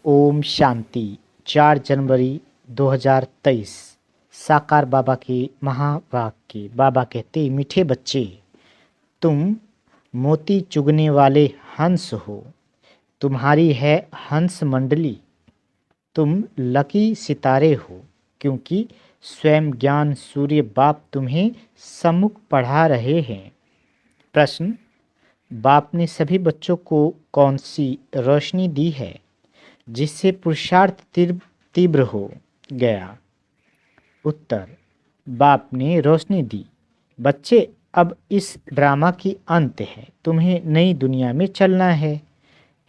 ओम शांति। 4 जनवरी 2023। साकार बाबा के महावाक्य। बाबा कहते, मीठे बच्चे, तुम मोती चुगने वाले हंस हो। तुम्हारी है हंस मंडली। तुम लकी सितारे हो, क्योंकि स्वयं ज्ञान सूर्य बाप तुम्हें सम्मुख पढ़ा रहे हैं। प्रश्न: बाप ने सभी बच्चों को कौन सी रोशनी दी है जिससे पुरुषार्थ तीव्र हो गया? उत्तर: बाप ने रोशनी दी। बच्चे, अब इस ड्रामा की अंत है। तुम्हें नई दुनिया में चलना है।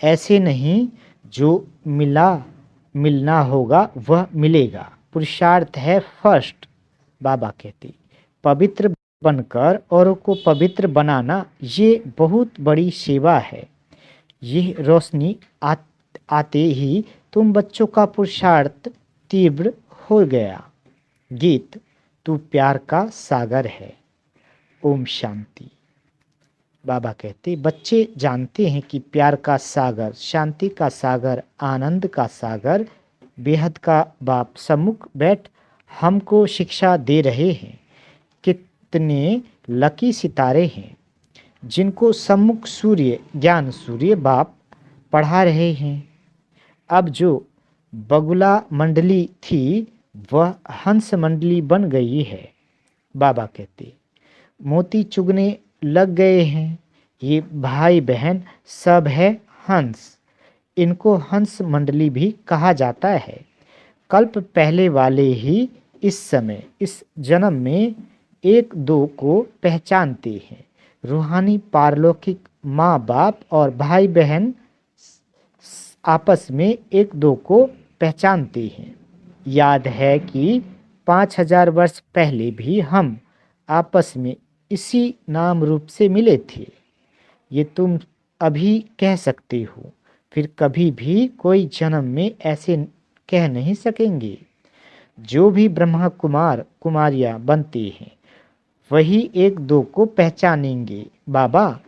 ऐसे नहीं, जो मिलना होगा वह मिलेगा। पुरुषार्थ है फर्स्ट। बाबा कहते, पवित्र बनकर औरों को पवित्र बनाना ये बहुत बड़ी सेवा है। यह रोशनी आते ही तुम बच्चों का पुरुषार्थ तीव्र हो गया। गीत: तू प्यार का सागर है। ओम शांति। बाबा कहते, बच्चे जानते हैं कि प्यार का सागर, शांति का सागर, आनंद का सागर बेहद का बाप सम्मुख बैठ हमको शिक्षा दे रहे हैं। कितने लकी सितारे हैं जिनको सम्मुख सूर्य ज्ञान सूर्य बाप पढ़ा रहे हैं। अब जो बगुला मंडली थी वह हंस मंडली बन गई है। बाबा कहते, मोती चुगने लग गए हैं। ये भाई बहन सब है हंस। इनको हंस मंडली भी कहा जाता है। कल्प पहले वाले ही इस समय इस जन्म में एक दो को पहचानते हैं। रूहानी पारलौकिक माँ बाप और भाई बहन आपस में एक दो को पहचानते हैं। याद है कि 5000 वर्ष पहले भी हम आपस में इसी नाम रूप से मिले थे। ये तुम अभी कह सकते हो, फिर कभी भी कोई जन्म में ऐसे कह नहीं सकेंगे। जो भी ब्रह्मा कुमार कुमारियाँ बनते हैं वही एक दो को पहचानेंगे। बाबा,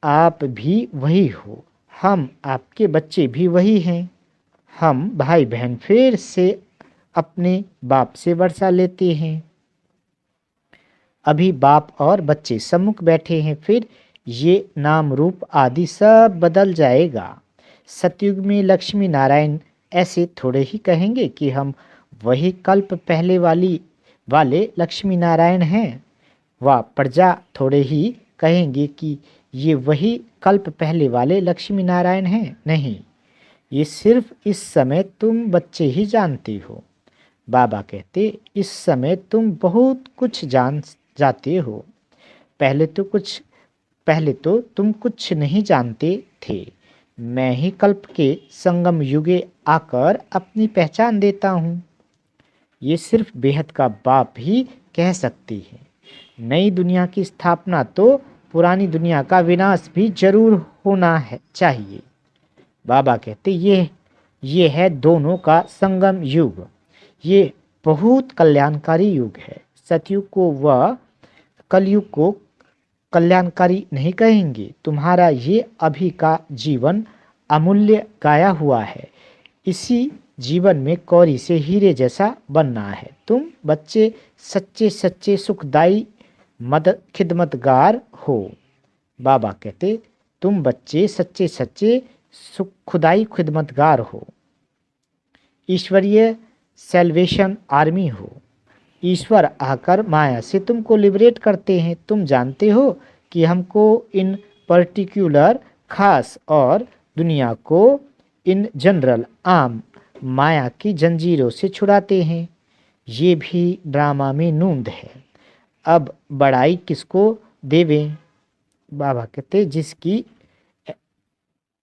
आप भी वही हो, हम आपके बच्चे भी वही हैं। हम भाई बहन फिर से अपने बाप से वर्षा लेते हैं। अभी बाप और बच्चे सम्मुख बैठे हैं, फिर ये नाम रूप आदि सब बदल जाएगा। सतयुग में लक्ष्मी नारायण ऐसे थोड़े ही कहेंगे कि हम वही कल्प पहले वाले लक्ष्मी नारायण हैं। वह प्रजा थोड़े ही कहेंगे कि ये वही कल्प पहले वाले लक्ष्मी नारायण हैं। नहीं, ये सिर्फ इस समय तुम बच्चे ही जानते हो। बाबा कहते, इस समय तुम बहुत कुछ जान जाते हो। पहले तो तुम कुछ नहीं जानते थे। मैं ही कल्प के संगम युगे आकर अपनी पहचान देता हूँ। ये सिर्फ बेहद का बाप ही कह सकती है। नई दुनिया की स्थापना तो पुरानी दुनिया का विनाश भी जरूर होना है चाहिए। बाबा कहते, ये है दोनों का संगम युग। ये बहुत कल्याणकारी युग है। सतयुग को व कलयुग को कल्याणकारी नहीं कहेंगे। तुम्हारा ये अभी का जीवन अमूल्य गाया हुआ है। इसी जीवन में कौड़ी से हीरे जैसा बनना है। तुम बच्चे सच्चे सच्चे सुखदाई खिदमतगार हो। बाबा कहते, तुम बच्चे सच्चे सच्चे खुदाई खिदमतगार हो। ईश्वरीय सेल्वेशन आर्मी हो। ईश्वर आकर माया से तुमको लिबरेट करते हैं। तुम जानते हो कि हमको इन पर्टिकुलर खास और दुनिया को इन जनरल आम माया की जंजीरों से छुड़ाते हैं। ये भी ड्रामा में नूंद है। अब बड़ाई किसको देवें? बाबा कहते, जिसकी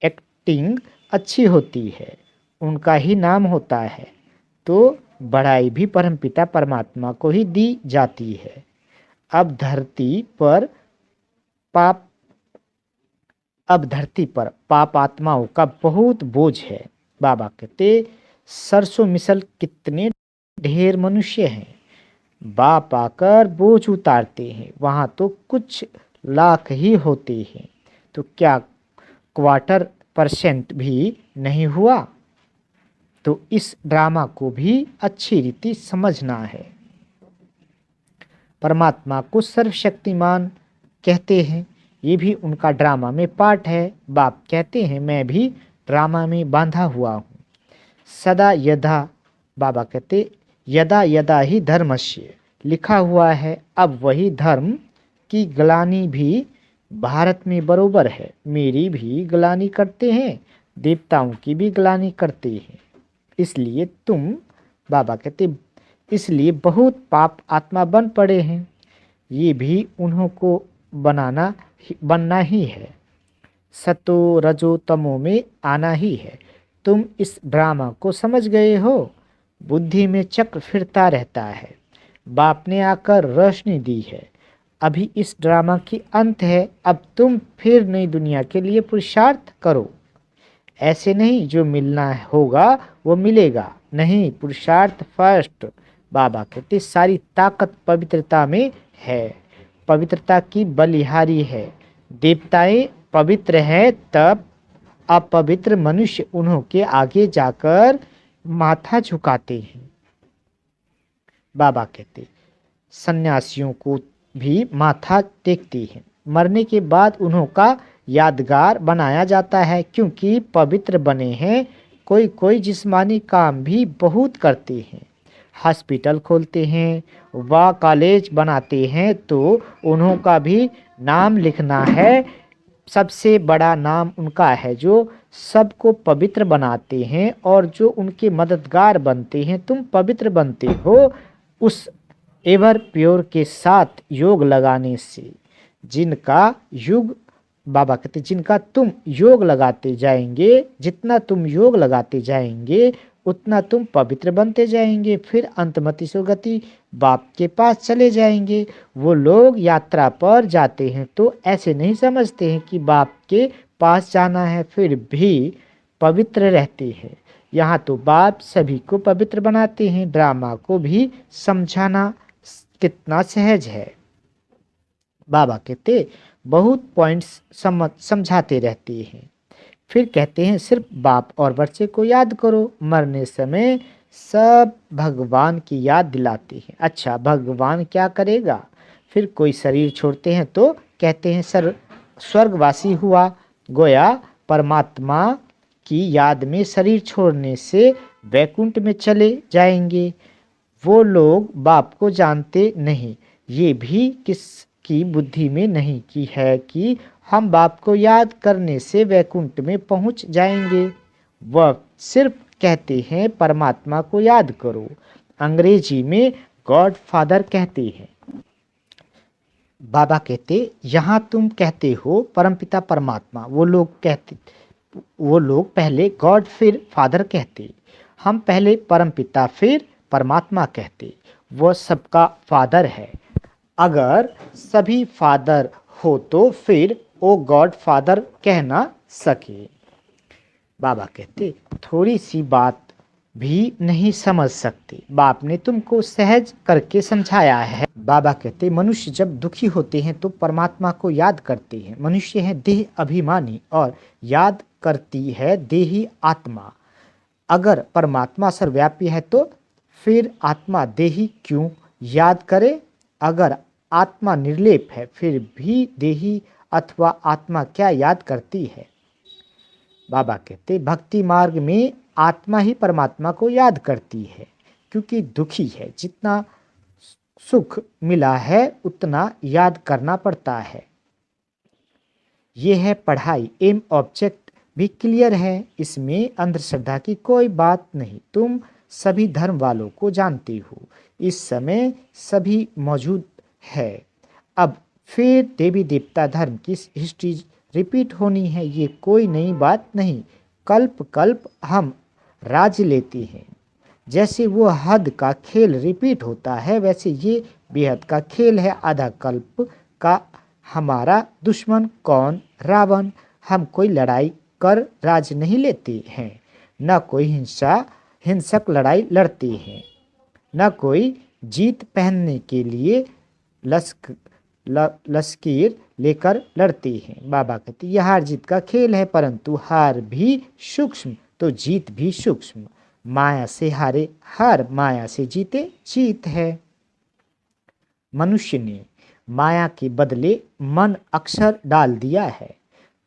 एक्टिंग अच्छी होती है उनका ही नाम होता है। तो बड़ाई भी परमपिता परमात्मा को ही दी जाती है। अब धरती पर पाप आत्माओं का बहुत बोझ है। बाबा कहते, सरसों मिसल कितने ढेर मनुष्य हैं। बाप आकर बोझ उतारते हैं। वहाँ तो कुछ लाख ही होते हैं। तो क्या 25% भी नहीं हुआ? तो इस ड्रामा को भी अच्छी रीति समझना है। परमात्मा को सर्वशक्तिमान कहते हैं, ये भी उनका ड्रामा में पार्ट है। बाप कहते हैं मैं भी ड्रामा में बांधा हुआ हूँ। सदा यदा, बाबा कहते यदा यदा ही धर्मस्य लिखा हुआ है, अब वही धर्म की ग्लानि भी भारत में बरोबर है। मेरी भी ग्लानि करते हैं, देवताओं की भी ग्लानि करते हैं। इसलिए तुम, बाबा कहते इसलिए बहुत पाप आत्मा बन पड़े हैं। ये भी उन्हों को बनना ही है। सतो रजो तमो में आना ही है। तुम इस ड्रामा को समझ गए हो। बुद्धि में चक्र फिरता रहता है। बाप ने आकर रोशनी दी है। अभी इस ड्रामा की अंत है। अब तुम फिर नई दुनिया के लिए पुरुषार्थ करो। ऐसे नहीं जो मिलना होगा वो मिलेगा, नहीं, पुरुषार्थ फर्स्ट। बाबा कहते सारी ताकत पवित्रता में है। पवित्रता की बलिहारी है। देवताएं पवित्र हैं, तब अपवित्र मनुष्य उन्हों के आगे जाकर माथा झुकाते हैं। बाबा कहते सन्यासियों को भी माथा टेकते हैं। मरने के बाद उन्हों का यादगार बनाया जाता है, क्योंकि पवित्र बने हैं। कोई कोई जिस्मानी काम भी बहुत करते हैं, हॉस्पिटल खोलते हैं व कॉलेज बनाते हैं, तो उन्हों का भी नाम लिखना है। सबसे बड़ा नाम उनका है जो सबको पवित्र बनाते हैं और जो उनके मददगार बनते हैं। तुम पवित्र बनते हो उस एवर प्योर के साथ योग लगाने से, जिनका युग, बाबा कहते जिनका तुम योग लगाते जाएंगे, जितना तुम योग लगाते जाएंगे उतना तुम पवित्र बनते जाएंगे। फिर अंतमति सुगति बाप के पास चले जाएंगे। वो लोग यात्रा पर जाते हैं तो ऐसे नहीं समझते हैं कि बाप के पास जाना है, फिर भी पवित्र रहते हैं। यहाँ तो बाप सभी को पवित्र बनाते हैं। ड्रामा को भी समझाना कितना सहज है। बाबा कहते बहुत पॉइंट्स समझाते रहते हैं। फिर कहते हैं सिर्फ बाप और बच्चे को याद करो। मरने समय सब भगवान की याद दिलाते हैं। अच्छा, भगवान क्या करेगा? फिर कोई शरीर छोड़ते हैं तो कहते हैं स्वर्गवासी हुआ। गोया परमात्मा की याद में शरीर छोड़ने से वैकुंठ में चले जाएंगे। वो लोग बाप को जानते नहीं। ये भी किसकी बुद्धि में नहीं की है कि हम बाप को याद करने से वैकुंठ में पहुंच जाएंगे। वह सिर्फ कहते हैं परमात्मा को याद करो। अंग्रेजी में गॉड फादर कहते हैं। बाबा कहते यहाँ तुम कहते हो परमपिता परमात्मा, वो लोग पहले गॉड फिर फादर कहते। हम पहले परमपिता फिर परमात्मा कहते। वो सबका फादर है। अगर सभी फादर हो तो फिर ओ गॉड फादर कह ना सके। बाबा कहते थोड़ी सी बात भी नहीं समझ सकते। बाप ने तुमको सहज करके समझाया है। बाबा कहते मनुष्य जब दुखी होते हैं तो परमात्मा को याद करते हैं। मनुष्य है देह अभिमानी और याद करती है देही आत्मा। अगर परमात्मा सर्वव्यापी है तो फिर आत्मा देही क्यों याद करे? अगर आत्मा निर्लेप है फिर भी देही अथवा आत्मा क्या याद करती है? बाबा कहते भक्ति मार्ग में आत्मा ही परमात्मा को याद करती है, क्योंकि दुखी है। जितना सुख मिला है उतना याद करना पड़ता है। यह है पढ़ाई। एम ऑब्जेक्ट भी क्लियर है। इसमें अंधश्रद्धा की कोई बात नहीं। तुम सभी धर्म वालों को जानते हो। इस समय सभी मौजूद है। अब फिर देवी देवता धर्म की हिस्ट्री रिपीट होनी है। ये कोई नई बात नहीं। कल्प कल्प हम राज्य लेते हैं। जैसे वो हद का खेल रिपीट होता है, वैसे ये बेहद का खेल है। आधा कल्प का हमारा दुश्मन कौन? रावण। हम कोई लड़ाई कर राज नहीं लेते हैं, न कोई हिंसक लड़ाई लड़ते हैं, न कोई जीत पहनने के लिए लश्कर लेकर लड़ते हैं। बाबा कहते यह हार जीत का खेल है, परंतु हार भी सूक्ष्म तो जीत भी सूक्ष्म। माया से हारे, हर माया से जीते जीत है। मनुष्य ने माया के बदले मन अक्षर डाल दिया है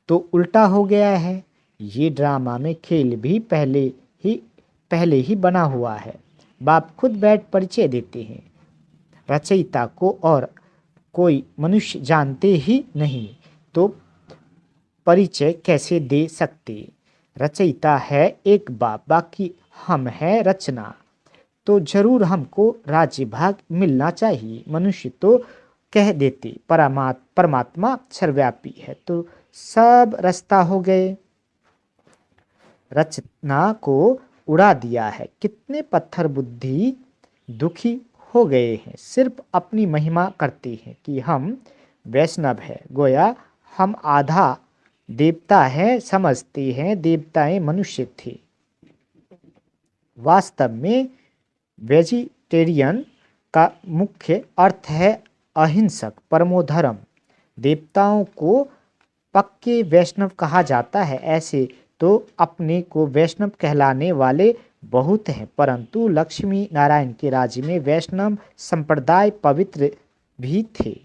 तो उल्टा हो गया है। ये ड्रामा में खेल भी पहले ही बना हुआ है। बाप खुद बैठ परिचय देते हैं रचयिता को, और कोई मनुष्य जानते ही नहीं तो परिचय कैसे दे सकते। रचयिता है एक बाप, बाकी हम है रचना, तो जरूर हमको राज्य भाग मिलना चाहिए। मनुष्य तो कह देते परमात्मा सर्वव्यापी है तो सब रास्ता हो गए। रचना को उड़ा दिया है, कितने पत्थर बुद्धि दुखी हो गए हैं। सिर्फ अपनी महिमा करते हैं कि हम वैष्णव है, गोया हम आधा देवता है समझते हैं, देवताएं मनुष्य थे। वास्तव में वेजिटेरियन का मुख्य अर्थ है अहिंसक परमो धर्म। देवताओं को पक्के वैष्णव कहा जाता है। ऐसे तो अपने को वैष्णव कहलाने वाले बहुत हैं, परंतु लक्ष्मी नारायण के राज्य में वैष्णव संप्रदाय पवित्र भी थे।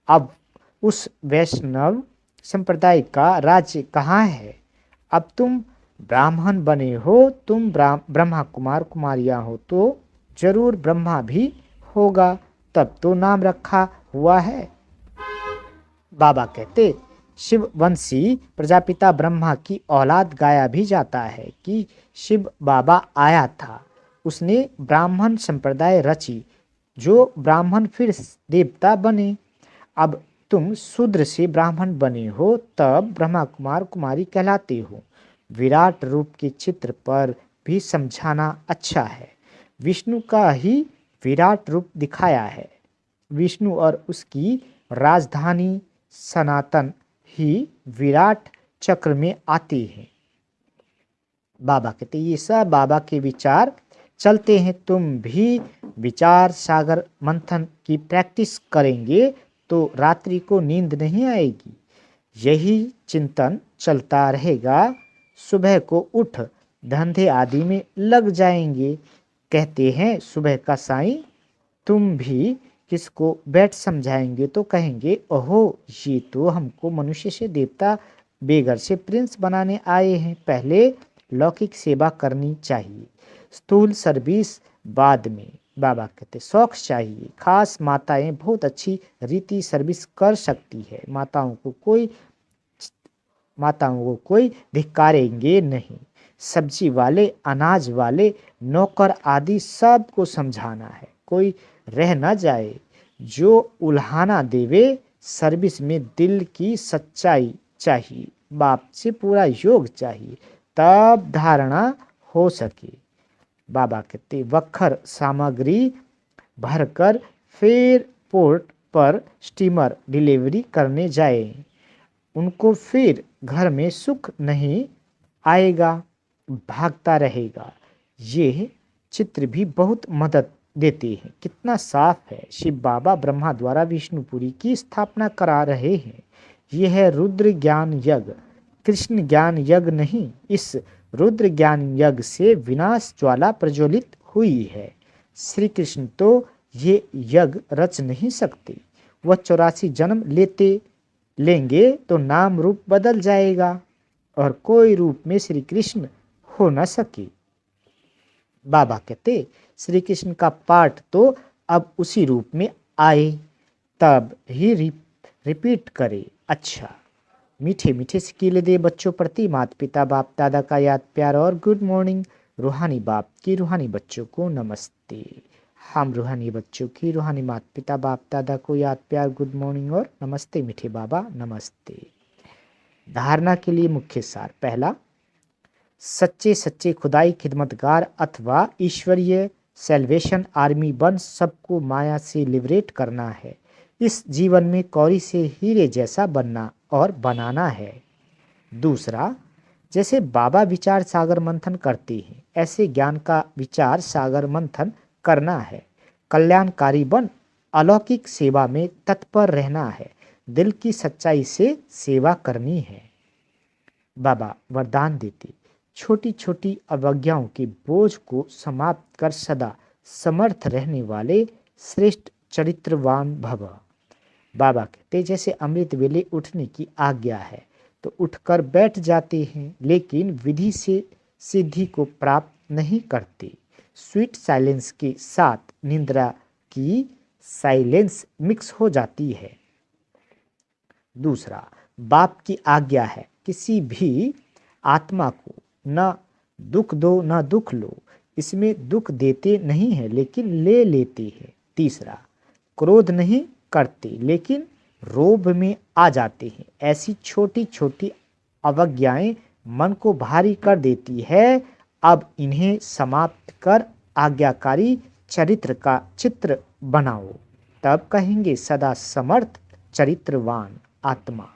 अब उस वैष्णव संप्रदाय का राज्य कहाँ है? अब तुम ब्राह्मण बने हो, तुम ब्रह्मा कुमार कुमारियाँ हो तो जरूर ब्रह्मा भी होगा, तब तो नाम रखा हुआ है। बाबा कहते शिववंशी प्रजापिता ब्रह्मा की औलाद गाया भी जाता है कि शिव बाबा आया था, उसने ब्राह्मण संप्रदाय रची, जो ब्राह्मण फिर देवता बने। अब तुम शूद्र से ब्राह्मण बने हो तब ब्रह्मा कुमार कुमारी कहलाते हो। विराट रूप के चित्र पर भी समझाना अच्छा है। विष्णु का ही विराट रूप दिखाया है। विष्णु और उसकी राजधानी सनातन ही विराट चक्र में आते हैं। बाबा कहते ये सब बाबा के विचार चलते हैं। तुम भी विचार सागर मंथन की प्रैक्टिस करेंगे तो रात्रि को नींद नहीं आएगी। यही चिंतन चलता रहेगा, सुबह को उठ धंधे आदि में लग जाएंगे। कहते हैं सुबह का साईं, तुम भी किसको बैठ समझाएंगे तो कहेंगे ओहो ये तो हमको मनुष्य से देवता, बेगर से प्रिंस बनाने आए हैं। पहले लौकिक सेवा करनी चाहिए, स्थूल सर्विस बाद में। बाबा कहते शौक चाहिए। खास माताएं बहुत अच्छी रीति सर्विस कर सकती है। माताओं को कोई धिक्कारेंगे नहीं। सब्जी वाले, अनाज वाले, नौकर आदि सबको समझाना है, कोई रह न जाए जो उल्हाना देवे। सर्विस में दिल की सच्चाई चाहिए, बाप से पूरा योग चाहिए, तब धारणा हो सके। बाबा कहते वखर सामग्री भरकर फिर पोर्ट पर स्टीमर डिलीवरी करने जाए, उनको फिर घर में सुख नहीं आएगा, भागता रहेगा। ये चित्र भी बहुत मदद देते हैं। कितना साफ है। शिव बाबा ब्रह्मा द्वारा विष्णुपुरी की स्थापना करा रहे हैं। यह है रुद्र ज्ञान यज्ञ, कृष्ण ज्ञान यज्ञ नहीं। इस रुद्र ज्ञान यज्ञ से विनाश ज्वाला प्रज्वलित हुई है। श्री कृष्ण तो ये यज्ञ रच नहीं सकते। वह 84 जन्म लेंगे तो नाम रूप बदल जाएगा और कोई रूप में श्री कृष्ण हो न सके। बाबा कहते श्री कृष्ण का पाठ तो अब उसी रूप में आए, तब ही रिपीट करे। अच्छा, मीठे मीठे सिकीले दे बच्चों प्रति माता पिता बाप दादा का याद प्यार और गुड मॉर्निंग। रूहानी बाप की रूहानी बच्चों को नमस्ते। हम रूहानी बच्चों की रूहानी माता पिता बाप दादा को याद प्यार गुड मॉर्निंग और नमस्ते मीठे बाबा नमस्ते। धारणा के लिए मुख्य सार। पहला, सच्चे सच्चे खुदाई खिदमतगार अथवा ईश्वरीय सेल्वेशन आर्मी बन सबको माया से लिबरेट करना है। इस जीवन में कौड़ी से हीरे जैसा बनना और बनाना है। दूसरा, जैसे बाबा विचार सागर मंथन करते हैं ऐसे ज्ञान का विचार सागर मंथन करना है। कल्याणकारी बन अलौकिक सेवा में तत्पर रहना है। दिल की सच्चाई से सेवा करनी है। बाबा वरदान देते छोटी छोटी अवज्ञाओं के बोझ को समाप्त कर सदा समर्थ रहने वाले श्रेष्ठ चरित्रवान भव। बाबा कहते जैसे अमृत वेले उठने की आज्ञा है तो उठकर बैठ जाते हैं, लेकिन विधि से सिद्धि को प्राप्त नहीं करते। स्वीट साइलेंस के साथ निंद्रा की साइलेंस मिक्स हो जाती है। दूसरा, बाप की आज्ञा है किसी भी आत्मा को न दुख दो न दुख लो। इसमें दुख देते नहीं है लेकिन ले लेते हैं। तीसरा, क्रोध नहीं करते लेकिन रोब में आ जाते हैं। ऐसी छोटी छोटी अवज्ञाएं मन को भारी कर देती है। अब इन्हें समाप्त कर आज्ञाकारी चरित्र का चित्र बनाओ, तब कहेंगे सदा समर्थ चरित्रवान आत्मा।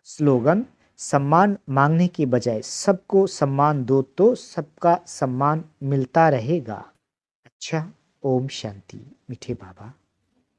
स्लोगन, सम्मान मांगने के बजाय सबको सम्मान दो तो सबका सम्मान मिलता रहेगा। अच्छा, ओम शांति। मीठे बाबा।